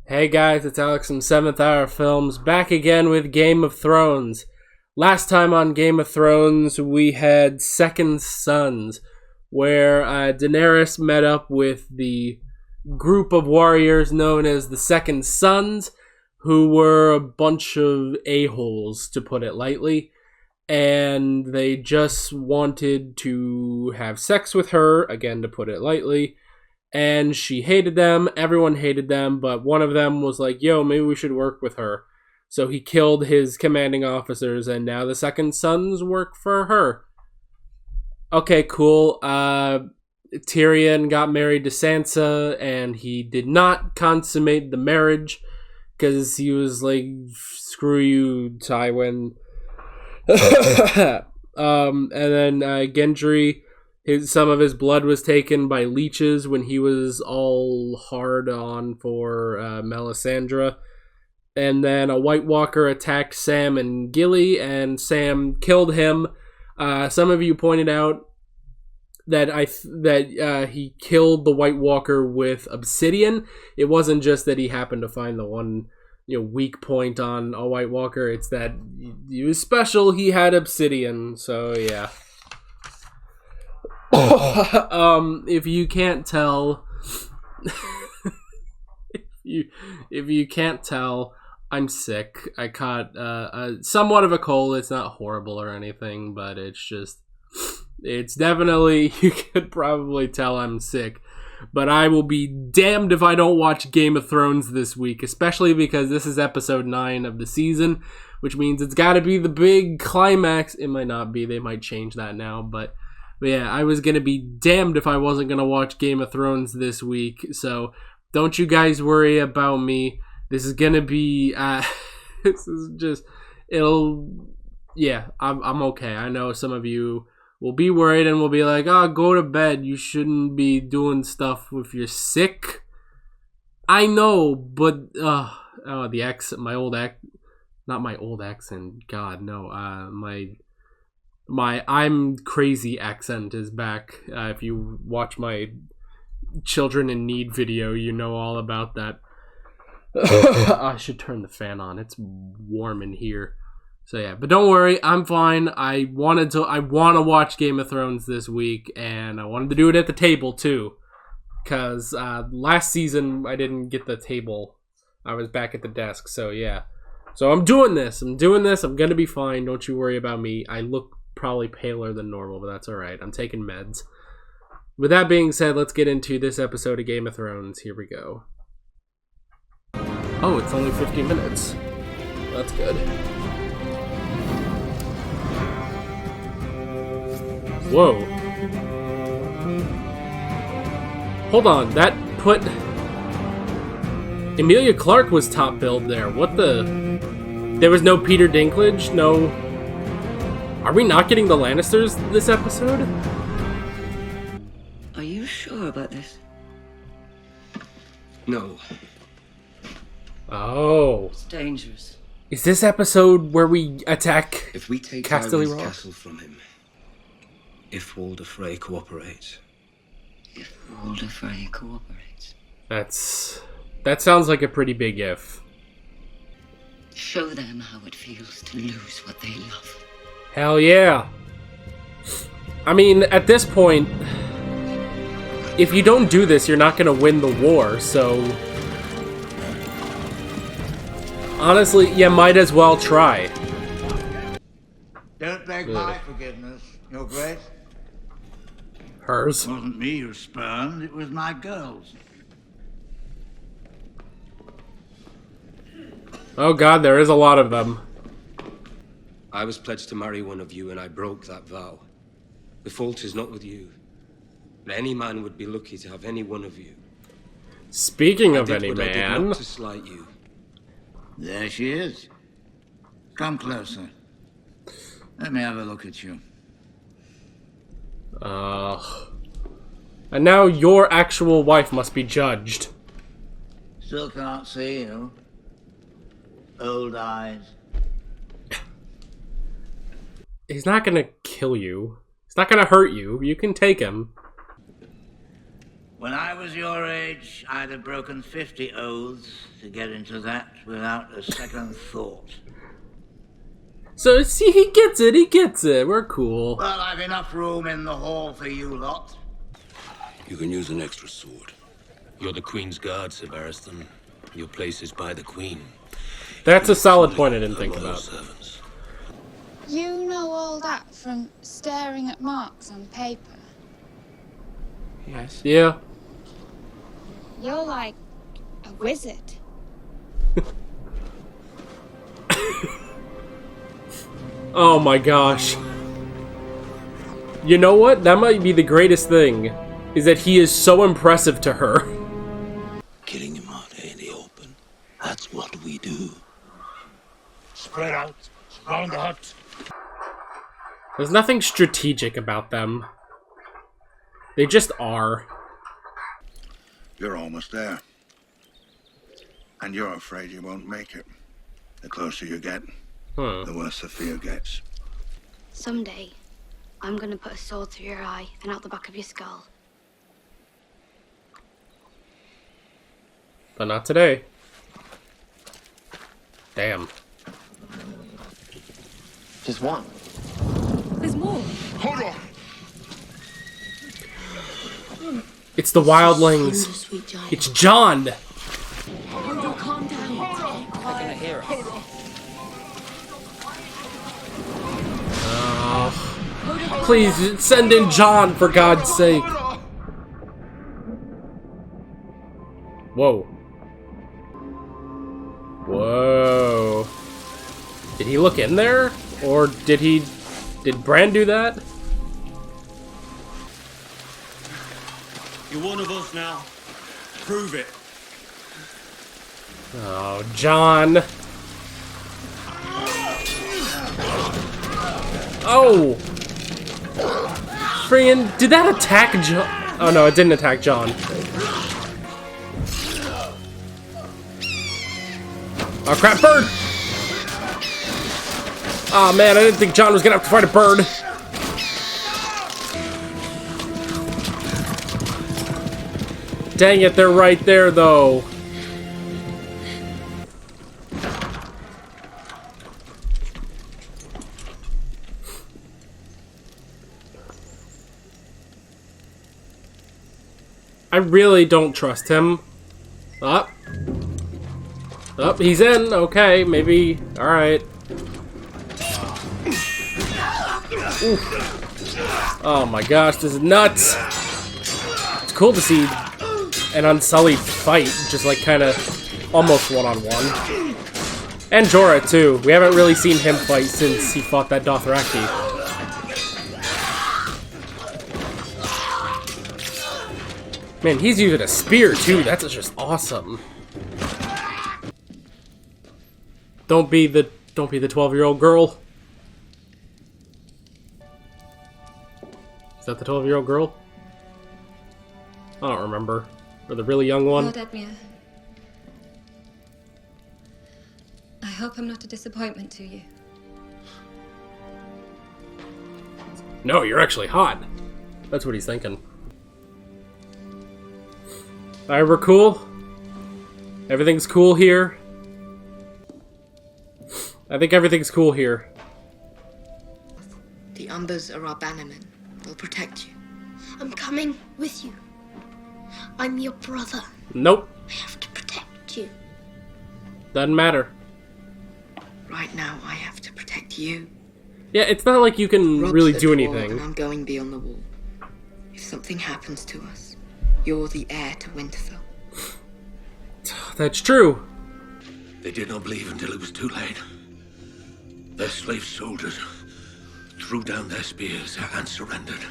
Hey guys, it's Alex from 7th Hour Films, back again with Game of Thrones. Last time on Game of Thrones, we had Second Sons, where Daenerys met up with the group of warriors known as the Second Sons, who were a bunch of a-holes, to put it lightly, and they just wanted to have sex with her, again to put it lightly. And she hated them, everyone hated them, but one of them was like, yo, maybe we should work with her. So he killed his commanding officers, and now the Second Sons work for her. Okay, cool. Tyrion got married to Sansa, and he did not consummate the marriage, because he was like, screw you, Tywin. And then Gendry... some of his blood was taken by leeches when he was all hard on for Melisandre. And then a White Walker attacked Sam and Gilly, and Sam killed him. Some of you pointed out that he killed the White Walker with obsidian. It wasn't just that he happened to find the one weak point on a White Walker. It's that he was special. He had obsidian. So yeah. If you can't tell, if you can't tell, I'm sick. I caught somewhat of a cold. It's not horrible or anything, but it's definitely, you could probably tell I'm sick. But I will be damned if I don't watch Game of Thrones this week, especially because this is episode 9 of the season, which means it's got to be the big climax. It might not be. They might change that now, but yeah, I was going to be damned if I wasn't going to watch Game of Thrones this week. So don't you guys worry about me. This is going to be, this is just, I'm okay. I know some of you will be worried and will be like, oh, go to bed. You shouldn't be doing stuff if you're sick. I know, but, the accent, not my old accent. God, no, my I'm crazy accent is back. If you watch my Children in Need video, you know all about that. I should turn the fan on. It's warm in here. So yeah, but don't worry, I'm fine. I want to watch Game of Thrones this week, and I wanted to do it at the table too. Because last season I didn't get the table. I was back at the desk, so yeah. So I'm doing this. I'm going to be fine. Don't you worry about me. I look probably paler than normal, but that's alright. I'm taking meds. With that being said, let's get into this episode of Game of Thrones. Here we go. Oh, it's only 50 minutes. That's good. Whoa. Hold on, that put... Emilia Clarke was top billed there. What the... There was no Peter Dinklage? No... Are we not getting the Lannisters this episode? Are you sure about this? No. Oh. It's dangerous. Is this episode where we attack If we take Casterly Tywin's Rock? castle from him, if Walder Frey cooperates. If Walder Frey cooperates. That sounds like a pretty big if. Show them how it feels to lose what they love. Hell yeah. I mean, at this point, if you don't do this, you're not going to win the war, so... Honestly, you might as well try. Don't beg my forgiveness, Your Grace. Hers. It wasn't me you spurned, it was my girls. Oh god, there is a lot of them. I was pledged to marry one of you, and I broke that vow. The fault is not with you. But any man would be lucky to have any one of you. Speaking of any I did man... not to slight you. There she is. Come closer. Let me have a look at you. And now your actual wife must be judged. Still can't see you. Old eyes. He's not gonna kill you. He's not gonna hurt you. You can take him. When I was your age, I'd have broken 50 oaths to get into that without a second thought. So, see, he gets it, We're cool. Well, I've enough room in the hall for you lot. You can use an extra sword. You're the Queen's guard, Sir Barristan. Your place is by the Queen. That's a solid point I didn't think about. Servants. You know all that from staring at marks on paper? Yes. Yeah. You're like a wizard. Oh my gosh. You know what? That might be the greatest thing, is that he is so impressive to her. Killing him out in the open. That's what we do. Spread out. Round the hut. There's nothing strategic about them. They just are. You're almost there. And you're afraid you won't make it. The closer you get, the worse the fear gets. Someday, I'm gonna put a sword through your eye and out the back of your skull. But not today. Damn. Just one. There's more. Hold on. It's the wildlings. Sweet giant. It's John. Frodo, calm down. They're gonna hear us. Please send in John, for God's sake. Whoa. Whoa. Did he look in there? Or did Bran do that? You're one of us now. Prove it. Oh, John. Oh! Friggin', did that attack John? Oh no, it didn't attack John. Oh crap, bird! Oh man, I didn't think John was gonna have to fight a bird. Dang it, they're right there though. I really don't trust him. Up. Up, he's in. Okay, maybe. Alright. Oh my gosh, this is nuts. It's cool to see an Unsullied fight, just like kind of almost one-on-one. And Jorah, too. We haven't really seen him fight since he fought that Dothraki. Man, he's using a spear too. That's just awesome. Don't be the 12-year-old girl. Is that the 12-year-old girl? I don't remember. Or the really young one. Lord Edmure, I hope I'm not a disappointment to you. No, you're actually hot. That's what he's thinking. Alright, we're cool. Everything's cool here. I think everything's cool here. The Umbers are our bannermen. They'll protect you. I'm coming with you. I'm your brother. Nope. I have to protect you. Doesn't matter. Right now, I have to protect you. Yeah, it's not like you can Rob's really at do war, anything. And I'm going beyond the wall. If something happens to us, you're the heir to Winterfell. That's true. They did not believe until it was too late. Their slave soldiers threw down their spears and surrendered.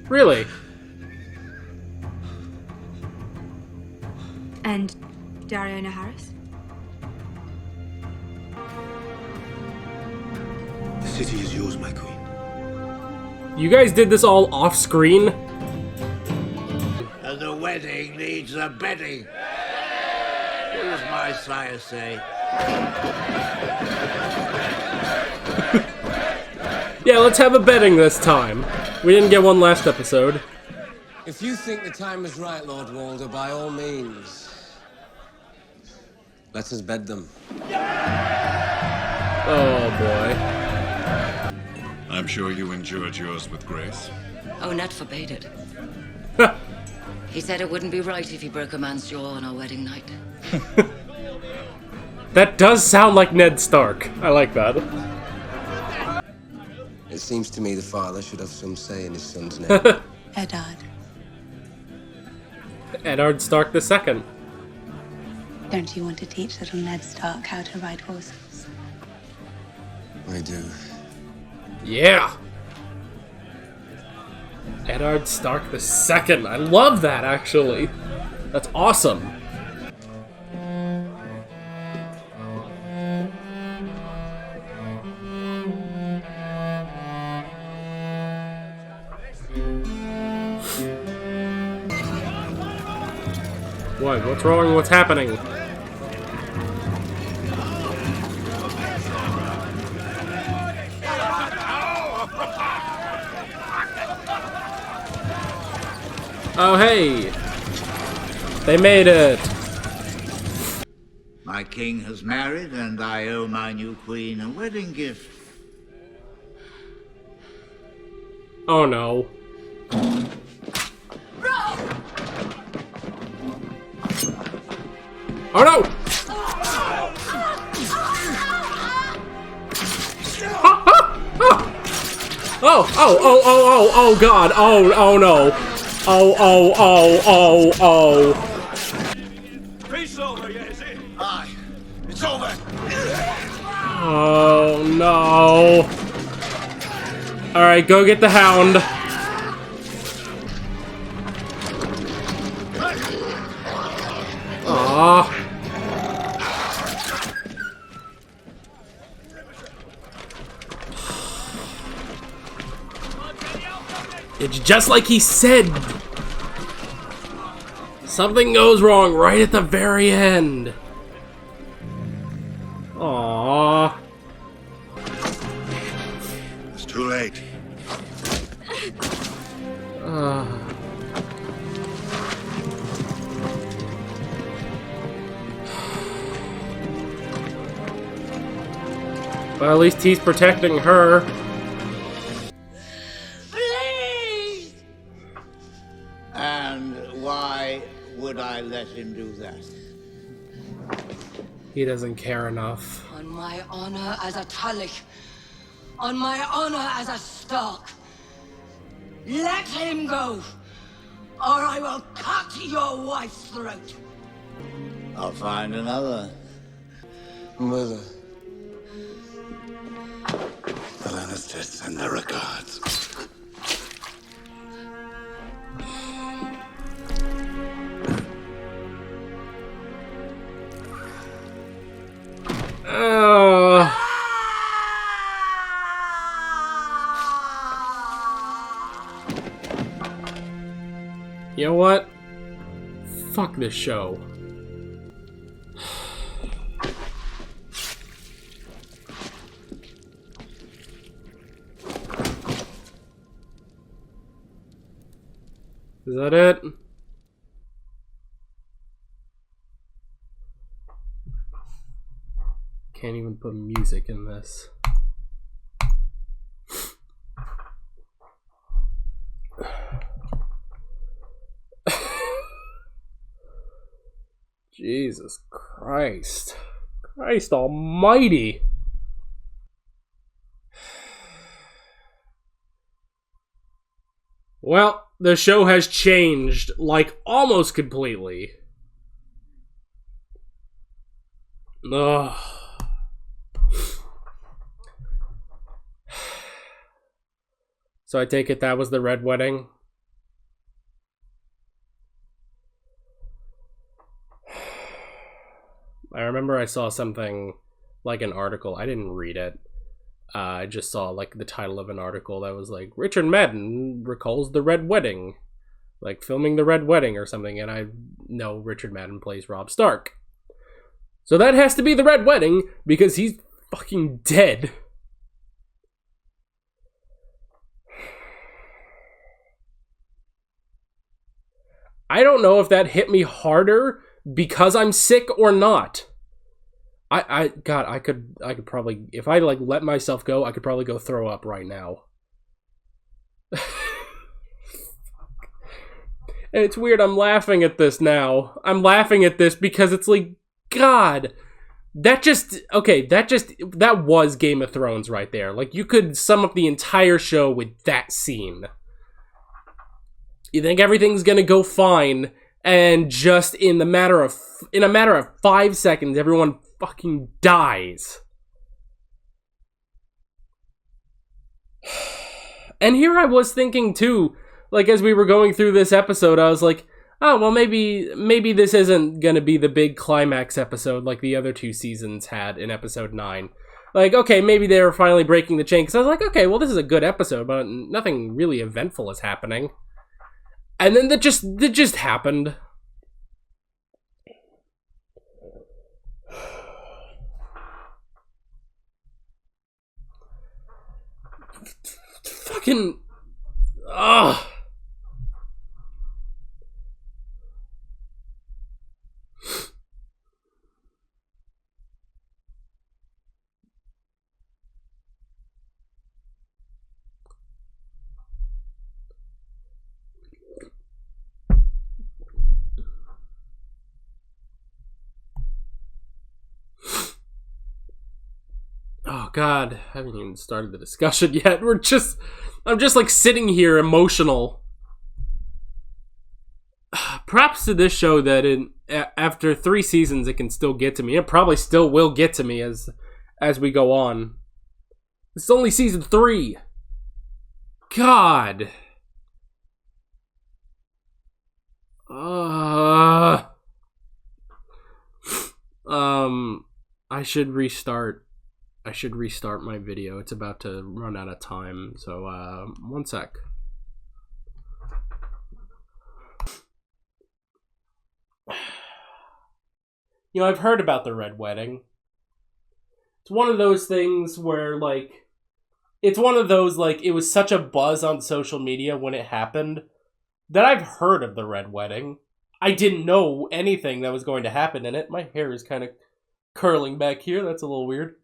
Really? And Dariona Harris? The city is yours, my queen. You guys did this all off screen? And the wedding needs a bedding. What does my sire say? Yeah, let's have a betting this time. We didn't get one last episode. If you think the time is right, Lord Walder, by all means, let us bed them. Oh, boy. I'm sure you endured yours with grace. Oh, Ned forbade it. He said it wouldn't be right if he broke a man's jaw on our wedding night. That does sound like Ned Stark. I like that. It seems to me the father should have some say in his son's name. Eddard. Eddard Stark II. Don't you want to teach little Ned Stark how to ride horses? I do. Yeah. Eddard Stark II. I love that, actually. That's awesome. What? What's wrong? What's happening? Oh, hey! They made it! My king has married, and I owe my new queen a wedding gift. Oh no. Oh no! Oh god, oh no. Oh. Peace over, yeah, is it? Aye. It's over. Oh no. Alright, go get the hound. Aww. It's just like he said. Something goes wrong right at the very end. Aww. It's too late. But at least he's protecting her. Please! And why would I let him do that? He doesn't care enough. On my honor as a Tullich, on my honor as a Stark, let him go, or I will cut your wife's throat. I'll find another. Mother. The Lannisters send their regards. You know what? Fuck this show. Is that it? Can't even put music in this. Jesus Christ. Christ almighty. Well, the show has changed, like, almost completely. Ugh. So I take it that was the Red Wedding? I remember I saw something, like an article. I didn't read it. I just saw, like, the title of an article that was like, Richard Madden recalls the Red Wedding. Like, filming the Red Wedding or something. And I know Richard Madden plays Robb Stark. So that has to be the Red Wedding, because he's fucking dead. I don't know if that hit me harder because I'm sick or not. God, I could probably, if I like let myself go, I could probably go throw up right now. And it's weird, I'm laughing at this now. I'm laughing at this because it's like, God, that was Game of Thrones right there. Like, you could sum up the entire show with that scene. You think everything's gonna go fine, and just in a matter of 5 seconds, everyone fucking dies. And here I was thinking too, like as we were going through this episode, I was like, oh, well maybe this isn't gonna be the big climax episode like the other 2 seasons had in episode 9. Like, okay, maybe they were finally breaking the chain, because I was like, okay, well this is a good episode, but nothing really eventful is happening. And then that just happened. Fucking... Ugh. Oh God, I haven't even started the discussion yet. I'm just like sitting here emotional. Props to this show that after 3 seasons it can still get to me. It probably still will get to me as we go on. It's only season 3. God. I should restart. My video. It's about to run out of time. So, 1 sec. You know, I've heard about the Red Wedding. It's one of those things where, like, it was such a buzz on social media when it happened that I've heard of the Red Wedding. I didn't know anything that was going to happen in it. My hair is kind of curling back here. That's a little weird.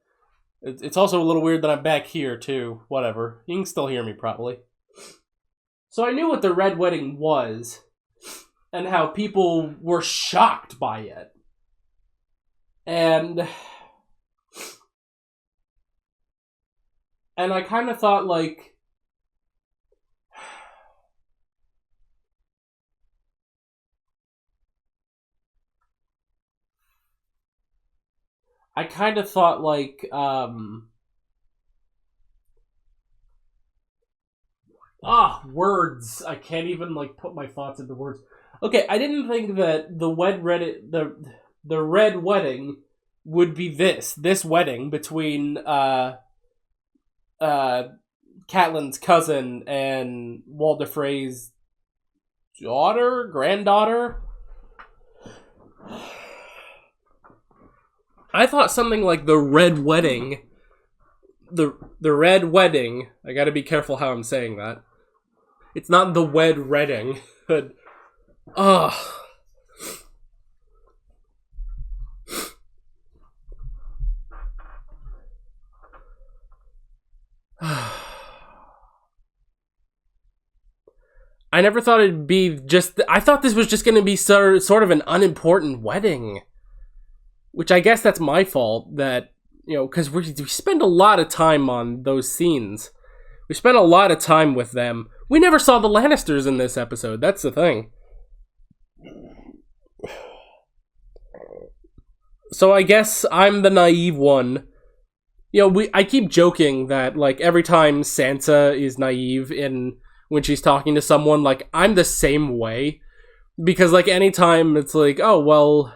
It's also a little weird that I'm back here, too. Whatever. You can still hear me, probably. So I knew what the Red Wedding was, and how people were shocked by it. And I kind of thought, like... words. I can't even, like, put my thoughts into words. Okay, I didn't think that the Red Wedding would be this wedding between, Catelyn's cousin and Walder Frey's granddaughter. I thought something like the Red Wedding. The Red Wedding. I gotta be careful how I'm saying that. It's not the Wed Redding, but... Ugh. I never thought it'd be just... I thought this was just going to be sort of an unimportant wedding. Which I guess that's my fault, that, you know, because we spend a lot of time on those scenes. We spent a lot of time with them. We never saw the Lannisters in this episode, that's the thing. So I guess I'm the naive one. You know, I keep joking that, like, every time Sansa is naive when she's talking to someone, like, I'm the same way. Because, like, anytime it's like, oh, well,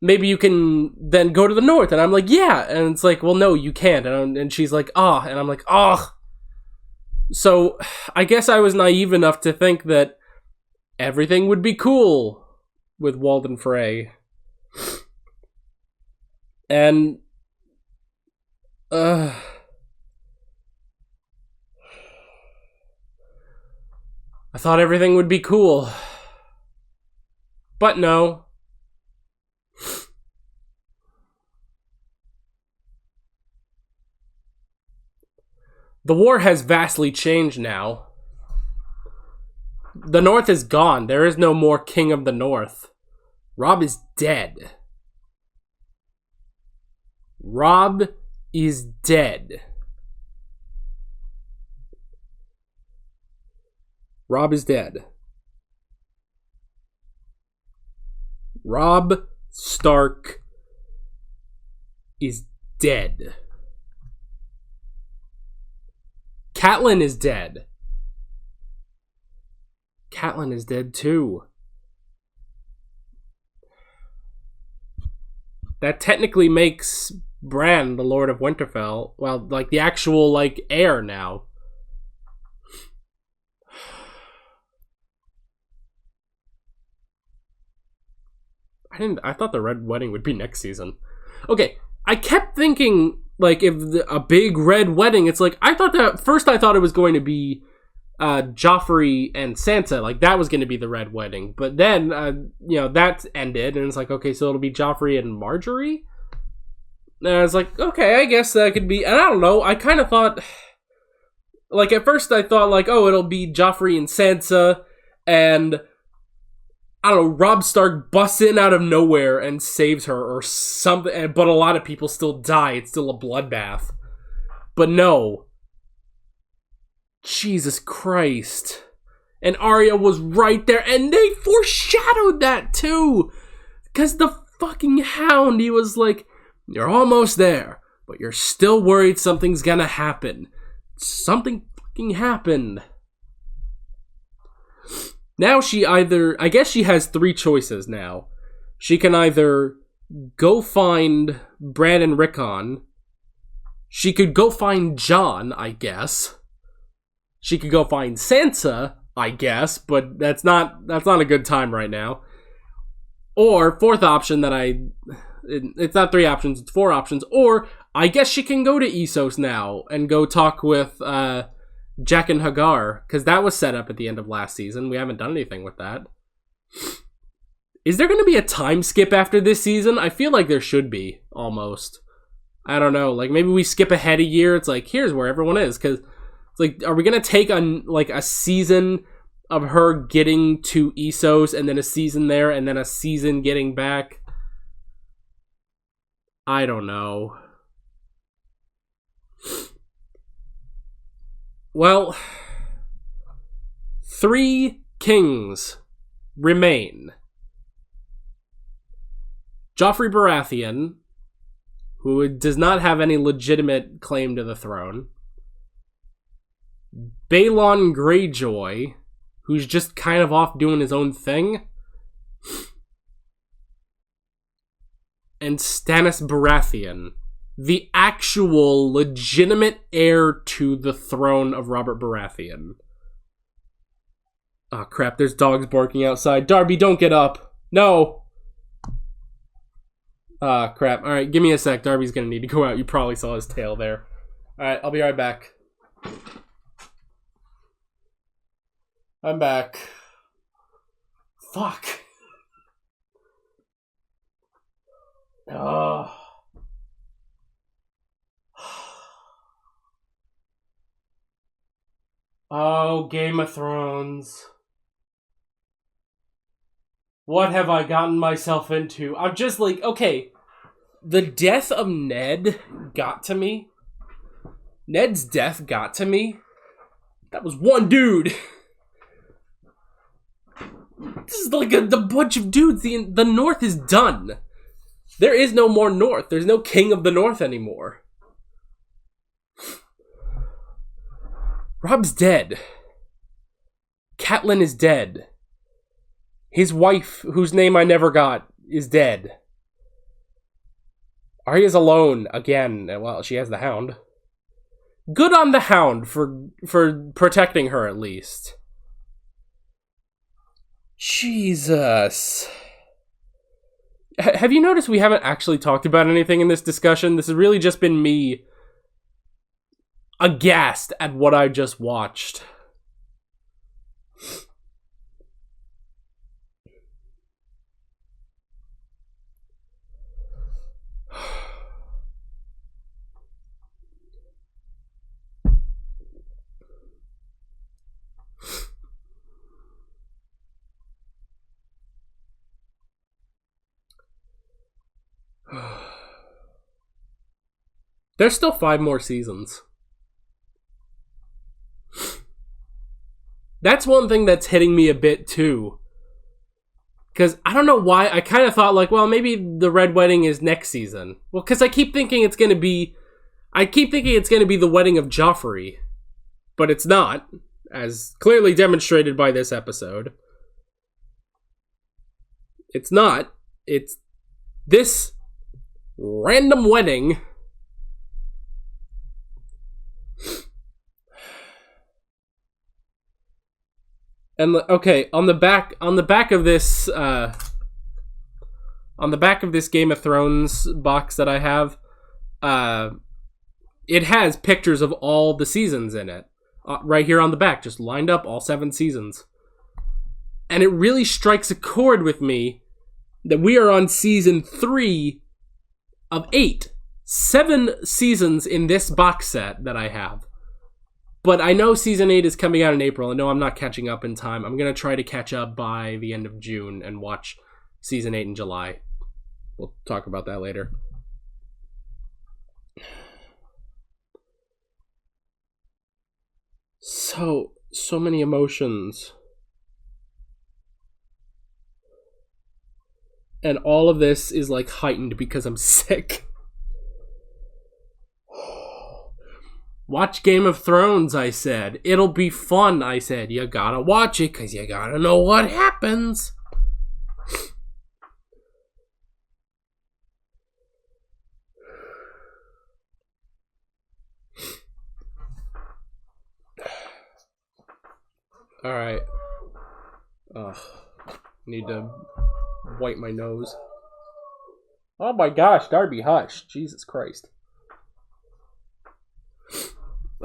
maybe you can then go to the north. And I'm like, yeah. And it's like, well, no, you can't. And she's like, ah. And I'm like, ah. So, I guess I was naive enough to think that everything would be cool with Walden Frey. And... I thought everything would be cool. But no. The war has vastly changed now. The North is gone. There is no more King of the North. Robb is dead. Robb is dead. Robb is dead. Robb Stark is dead. Catelyn is dead. Catelyn is dead too. That technically makes Bran the Lord of Winterfell. Well, like the actual like heir now. I thought the Red Wedding would be next season. Okay, I kept thinking like if a big red wedding, it's like I thought it was going to be Joffrey and Sansa, like that was going to be the Red Wedding, but then that ended, and it's like, okay, so it'll be Joffrey and Marjorie, and I was like, okay, I guess that could be, and I don't know, I kind of thought, like at first I thought like, oh, it'll be Joffrey and Sansa, and I don't know, Robb Stark busts in out of nowhere and saves her or something, but a lot of people still die, it's still a bloodbath, but no. Jesus Christ. And Arya was right there, and they foreshadowed that too. Because the fucking Hound, he was like, you're almost there, but you're still worried something's gonna happen. Something fucking happened. Now I guess she has three choices now. She can either go find Bran and Rickon. She could go find Jon, I guess. She could go find Sansa, I guess, but that's not a good time right now. Or, fourth option it's not three options, it's four options, or I guess she can go to Essos now and go talk with Jack and Hagar, because that was set up at the end of last season. We haven't done anything with that. Is there going to be a time skip after this season? I feel like there should be, almost. I don't know, like maybe we skip ahead a year, it's like, here's where everyone is, because it's like, are we going to take on like a season of her getting to Essos and then a season there and then a season getting back? I don't know. Well, 3 kings remain. Joffrey Baratheon, who does not have any legitimate claim to the throne. Balon Greyjoy, who's just kind of off doing his own thing. And Stannis Baratheon, the actual legitimate heir to the throne of Robert Baratheon. Oh crap, there's dogs barking outside. Darby, don't get up. No! Ah, crap. Alright, give me a sec. Darby's gonna need to go out. You probably saw his tail there. Alright, I'll be right back. I'm back. Fuck. Oh. Oh, Game of Thrones. What have I gotten myself into? I'm just like, okay, the death of Ned got to me. Ned's death got to me. That was one dude. This is like a bunch of dudes. The North is done. There is no more North. There's no King of the North anymore. Robb's dead. Catelyn is dead. His wife, whose name I never got, is dead. Arya's alone again. Well, she has the Hound. Good on the Hound for protecting her at least. Jesus. Have you noticed we haven't actually talked about anything in this discussion? This has really just been me aghast at what I just watched. There's still 5 more seasons. That's one thing that's hitting me a bit too. Because I don't know why, I kind of thought like, well, maybe the Red Wedding is next season. Well, because I keep thinking it's going to be the wedding of Joffrey. But it's not, as clearly demonstrated by this episode. It's not. It's this random wedding. And okay, on the back of this Game of Thrones box that I have, it has pictures of all the seasons in it. Right here on the back, just lined up, all 7 seasons. And it really strikes a chord with me that we are on season 3 of 8. 7 seasons in this box set that I have. But I know season 8 is coming out in April. I know I'm not catching up in time. I'm going to try to catch up by the end of June and watch season 8 in July. We'll talk about that later. So many emotions. And all of this is like heightened because I'm sick. Watch Game of Thrones, I said. It'll be fun, I said. You gotta watch it because you gotta know what happens. Alright. Need to wipe my nose. Oh my gosh, Darby, hush. Jesus Christ.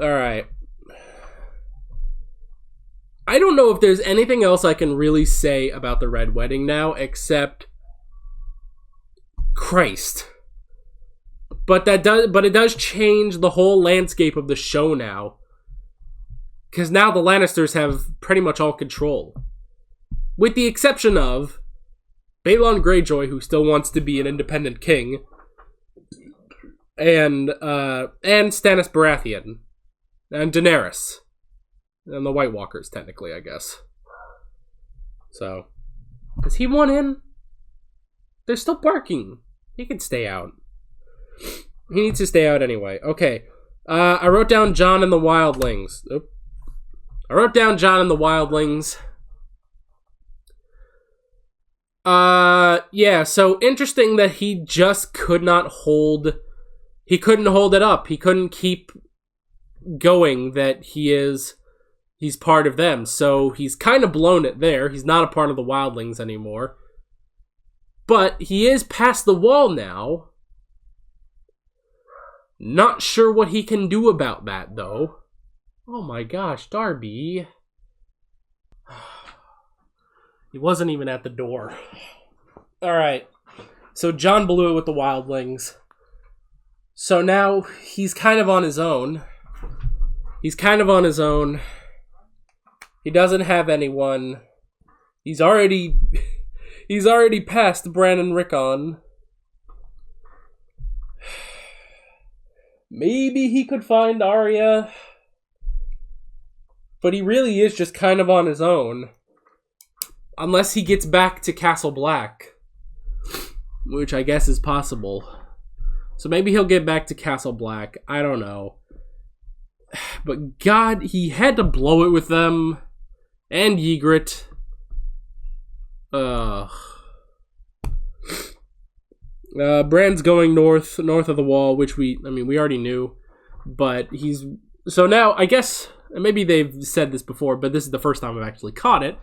Alright. I don't know if there's anything else I can really say about the Red Wedding now, except Christ. But it does change the whole landscape of the show now. Because now the Lannisters have pretty much all control. With the exception of Balon Greyjoy, who still wants to be an independent king, and Stannis Baratheon, and Daenerys, and the White Walkers, technically, I guess. So, does he want in? They're still barking. He can stay out. He needs to stay out anyway. Okay, I wrote down Jon and the Wildlings. Yeah, so interesting that he just couldn't hold it up. He couldn't keep going that he's part of them. So he's kind of blown it there. He's not a part of the Wildlings anymore. But he is past the wall now. Not sure what he can do about that, though. Oh my gosh, Darby. He wasn't even at the door. Alright. So Jon blew it with the Wildlings. So now he's kind of on his own. He doesn't have anyone. He's already past Bran and Rickon. Maybe he could find Arya. But he really is just kind of on his own. Unless he gets back to Castle Black. Which I guess is possible. So maybe he'll get back to Castle Black. I don't know. But God, he had to blow it with them. And Ygritte. Bran's going north of the wall, which we already knew. But he's... So now, I guess... Maybe they've said this before, but this is the first time I've actually caught it.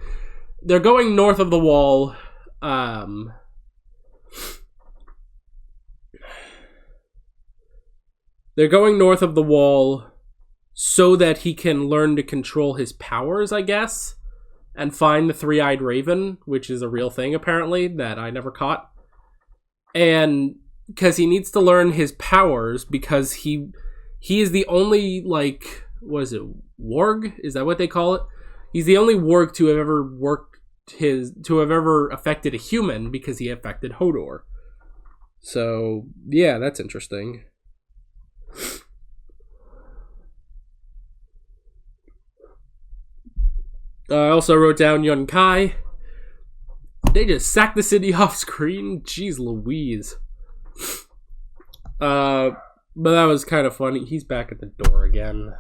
They're going north of the wall. They're going north of the wall so that he can learn to control his powers, I guess, and find the three-eyed raven, which is a real thing, apparently, that I never caught. And because he needs to learn his powers, because he is the only, like... What is it? Warg? Is that what they call it? He's the only warg to have ever affected a human because he affected Hodor. So, yeah, that's interesting. I also wrote down Yun Kai. They just sacked the city off screen. Jeez Louise. But that was kind of funny. He's back at the door again.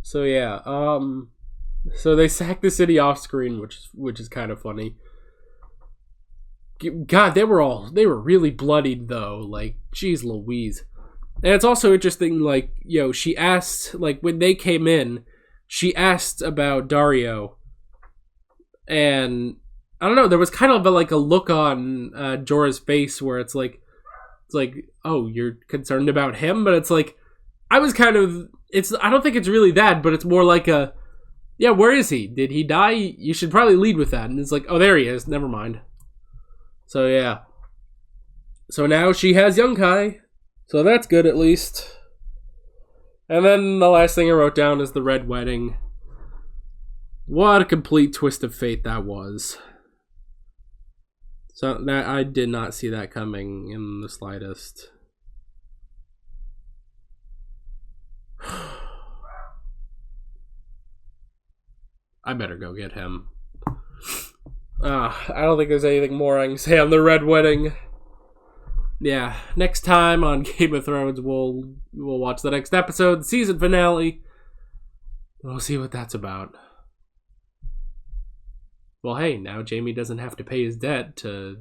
So yeah, so they sacked the city off screen, which is kind of funny. God, they were really bloodied though. Like, jeez Louise. And it's also interesting, like, she asked, like, when they came in, she asked about Dario. And I don't know, there was kind of a look on Jorah's face where it's like, oh, you're concerned about him? But it's like, I don't think it's really that, but it's more like yeah, where is he? Did he die? You should probably lead with that. And it's like, oh, there he is. Never mind. So, yeah. So now she has Yun Kai. So that's good, at least. And then the last thing I wrote down is the Red Wedding. What a complete twist of fate that was. So that I did not see that coming in the slightest. I better go get him. I don't think there's anything more I can say on the Red Wedding. Yeah, next time on Game of Thrones, we'll watch the next episode, the season finale. We'll see what that's about. Well, hey, now Jaime doesn't have to pay his debt to,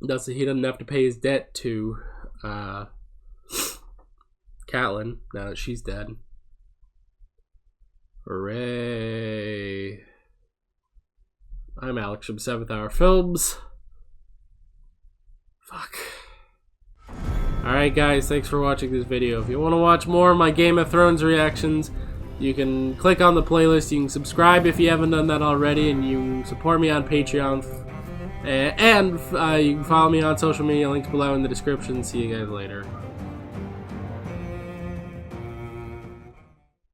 he doesn't have to pay his debt to, Catelyn, now that she's dead. Hooray. I'm Alex from 7th Hour Films. Fuck. Alright guys, thanks for watching this video. If you want to watch more of my Game of Thrones reactions, you can click on the playlist, you can subscribe if you haven't done that already, and you can support me on Patreon. And you can follow me on social media, links below in the description. See you guys later.